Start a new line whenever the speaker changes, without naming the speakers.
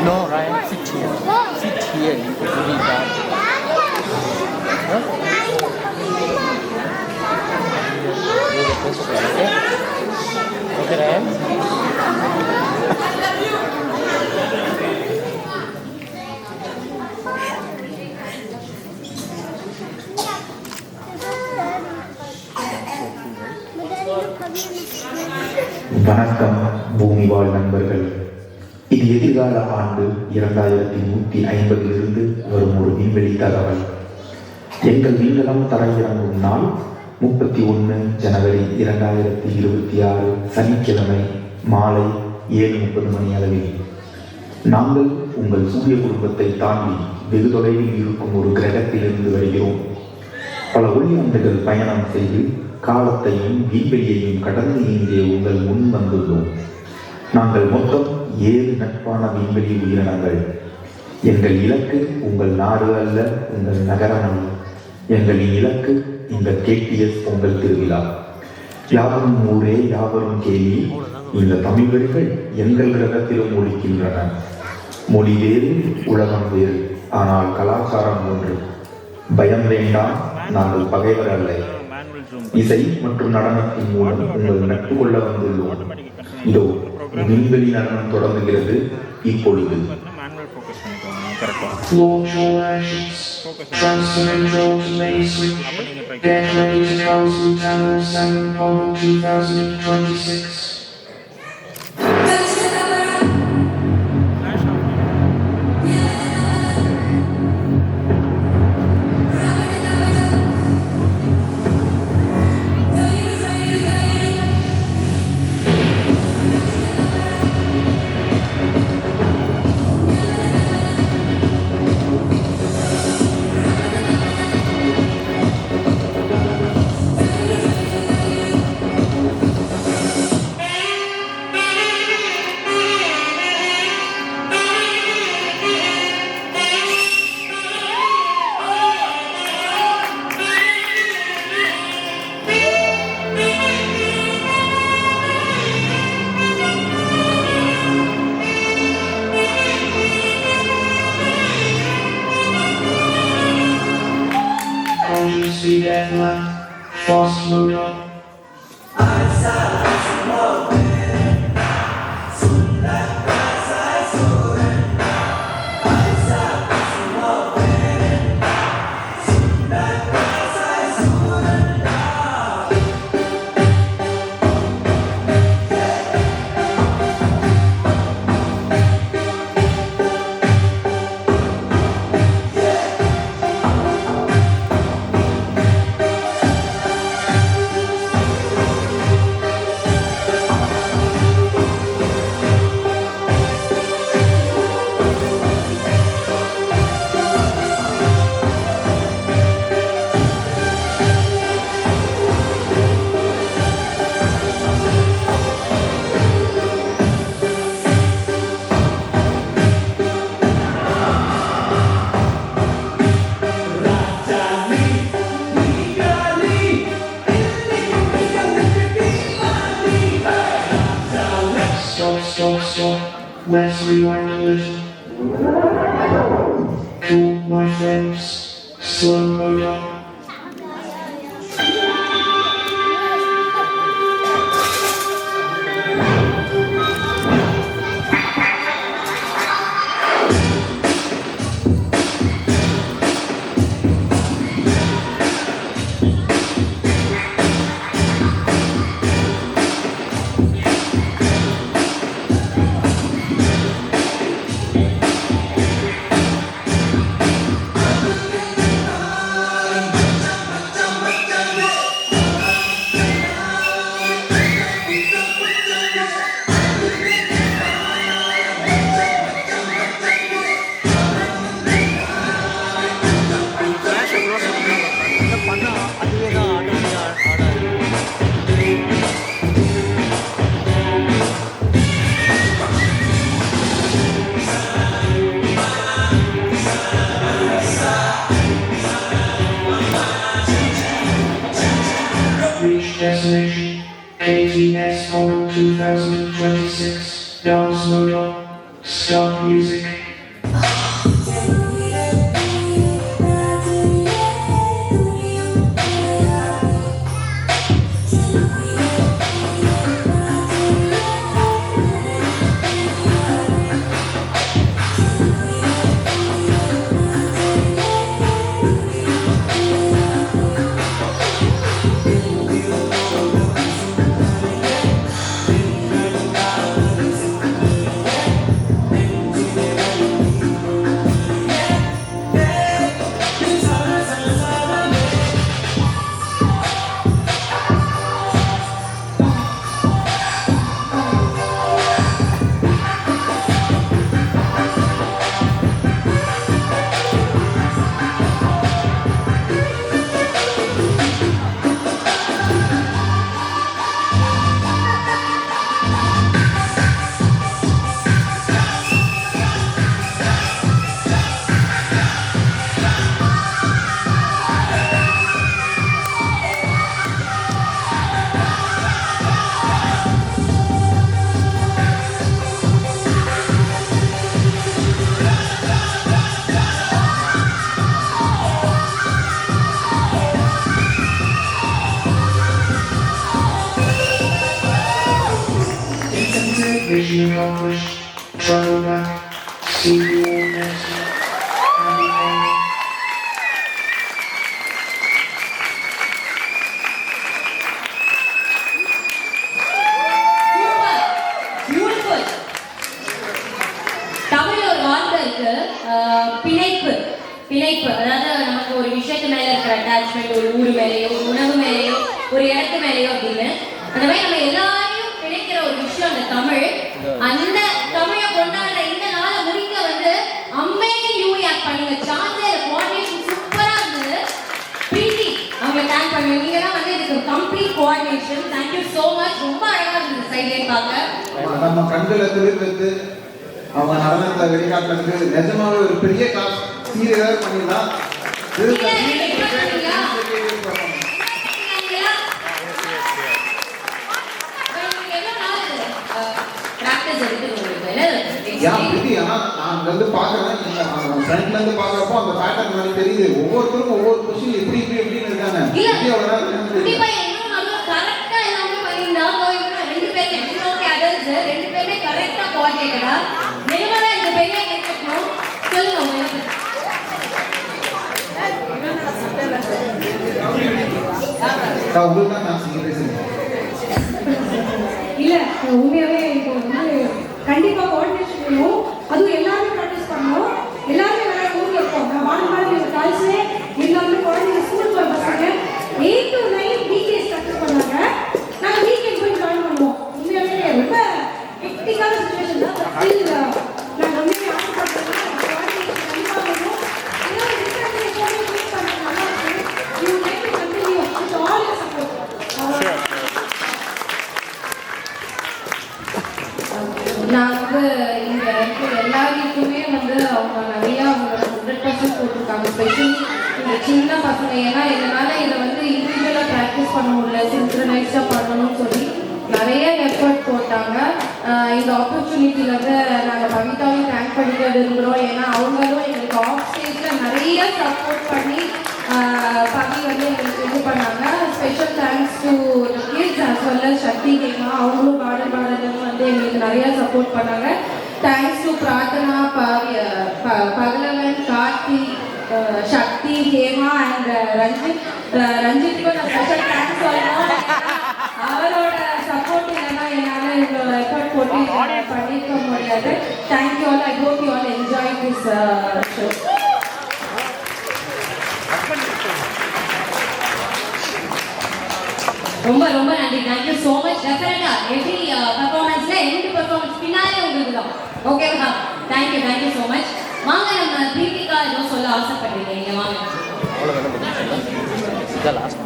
No, Ryan, sit here. Sit here. You could read that. Huh? Okay? Okay, Ryan?
வணக்கம் பூமி வாழ் நண்பர்கள். இது எதிர்கால ஆண்டு 2150 இருந்து வரும் ஒரு விண்வெளி தகவல். எங்கள் விண்கலம் தரையிறங்கும் நாள் 31 ஜனவரி 2026 சனிக்கிழமை மாலை 7:30 மணி அளவில். நாங்கள் உங்கள் சூரிய குடும்பத்தை தாண்டி வெகு தொலைவில் இருக்கும் ஒரு கிரகத்திலிருந்து வருகிறோம். பல ஒளியாண்டுகள் பயணம் செய்து காலத்தையும் விண்வெளியையும் கடந்து இங்கே உங்கள் முன் வந்துள்ளோம். நாங்கள் மொத்தம் 7 நட்பான விண்வெளி உயிரினங்கள். எங்கள் இலக்கு உங்கள் நாடு அல்ல, உங்கள் நகரம் அல்ல. எங்களின் இலக்கு இந்த KTS பொங்கல் திருவிழா. யாவரும் ஊரே யாவரும் கேள்வி. இந்த தமிழ் வரிகள் எங்கள் கிரகத்திலும் ஒழிக்கின்றன. மொழி வேறு, உலகம் வேறு, ஆனால் கலாச்சாரம் ஒன்று. பயம் வேண்டாம், நாங்கள் பகைவர் அல்ல. இசை மற்றும் நடனத்தின் மூலம் உங்கள் நட்பு கொள்ள வந்துள்ளோம். இதோ விண்வெளி நடனம் தொடங்குகிறது இப்பொழுது.
Sweet and light, false mood on. Let's rewind a little. Cool, my friends, slow down. Destination KTS 2026. Sonia, stop music. Vision accomplished. Travel back. See you all next year. Happy New Year.
Beautiful. தமிழ்ல ஒரு வார்த்தை இருக்கு, பிணைப்பு. பிணைப்பு அதாவது நமக்கு ஒரு விஷயத்து மேல இருக்கிற அட்டாச்மெண்ட், ஒரு ஊர் மேலேயோ, ஒரு உணவு மேலேயோ, ஒரு இடத்து மேலேயோ அப்படின்னு அந்த மாதிரி நம்ம எல்லாரையும் பிணைக்கிற ஒரு விஷயம் அந்த தமிழ். அந்த தமிழை கொண்டாடுற இந்த நாளை முடிக்க வந்து அமேசிங் யூவி ஆக்ட் பண்ணீங்க. சான்சே கோஆர்டினேஷன் சூப்பரா இருந்தது. பிரீத்தி அவங்க தேங்க் பண்ணுங்க. நீங்க தான் வந்து இதுக்கு complete coordination. Thank you so much. ரொம்ப அழகா இருந்தது சைட்லேயே பார்க்க.
நம்ம கண்களை துளிர் வைத்து அவங்க நடனத்தை வெளிக்காட்டுறதுக்கு நிஜமாவே ஒரு பெரிய கிளாஸ் சீரியஸாக பண்ணிடலாம். நான் வந்து பார்க்குறேன், ஃப்ரண்ட்ல இருந்து பார்க்குறப்போ அந்த பேட்டர்ன் மாதிரி தெரியுது. ஒவ்வொருத்தருக்கும் ஒவ்வொரு கொஸ்டின் எப்படி இப்படின்னு இருக்காங்க.
ரெண்டு பேருமே கரெக்டா கோஆர்டினேட்டடா நிலவர இந்த பையன் கேட்கணும். சொல்லுங்க
உங்களுக்கு தான் நான் செய்ய பேசுறேன்.
இல்ல உண்மையாவே இப்போ வந்து கண்டிப்பா கோஆர்டினேஷன் வேணும். அதுவும் எல்லாரும் ப்ராக்டிஸ் பண்ணணும். எல்லாருமே வேற ஊர்ல இருக்கோம். நான் வாழ கால்ஸே எல்லாமே குழந்தைங்க ஸ்கூல் போய் பசங்க 8 to 9 வீக்டேஸ் ப்ராக்டிஸ் பண்ணாங்க. நாங்க வீக்கெண்ட் போய் ஜாயின் பண்ணுவோம். உண்மையாவே ரொம்ப ஹெக்டிக்கான சிச்சுவேஷன் தான். ஸ்டில் நான் உண்மையாவே ஆசைப்படுறேன். கோஆர்டினேஷன் கண்டிப்பா வேணும். எல்லாரும் டிஸ்கஷன் போய் மீட் பண்ண நல்லா இருக்கு. You like to continue with all your support.
நான் வந்து இங்க இருக்க எல்லாருக்குமே வந்து அவங்க நிறைய அவங்க 100% போட்டிருக்காங்க. ஸ்பெஷலி இந்த சின்ன பசங்க, ஏன்னா இதனால இதை வந்து இண்டிவிஜுவலாக ப்ராக்டிஸ் பண்ண முடியல, சின்க்ரனைஸ்டாக பண்ணணும்னு சொல்லி நிறைய எஃபர்ட் போட்டாங்க. இந்த ஆப்பர்ச்சுனிட்டியில் வந்து நாங்கள் பவிதாவையும் தேங்க் பண்ணிக்க விரும்புகிறோம். ஏன்னா அவங்களும் எங்களுக்கு ஆஃப் ஸ்டேஜில் நிறைய சப்போர்ட் பண்ணி பவி வந்து எங்களுக்கு இது பண்ணாங்க. Special thanks to the kids as well as Shakti Hema. அவங்களும் பாடல் வந்து எங்களுக்கு நிறைய சப்போர்ட் பண்ணாங்க. Thanks to Prarthana, Pagalavan, Karthi, Shakti, Hema and Ranjith. ரஞ்சித்துக்கும் நான் ஸ்பெஷல் தேங்க்ஸ் சொல்லணும். அவரோட சப்போர்ட் இல்லைன்னா என்னால் இவ்வளோ எஃபர்ட் போட்டு பண்ணிக்க முடியாது. Thank you all. I hope you all enjoy this show. ரொம்ப ரொம்ப நன்றி. Thank you so much. டெஃபினட்டா எவ்ரி பர்ஃபார்மன்ஸ்ல எந்த பர்ஃபார்மன்ஸ் பின்னாலே உங்களுக்கு தான். ஓகேவா? Thank you so much. வாங்க நம்ம பிரீத்திகா ஏதோ சொல்ல ஆசைப்படுறீங்க. வாங்க.
அவ்வளோதான் லாஸ்ட்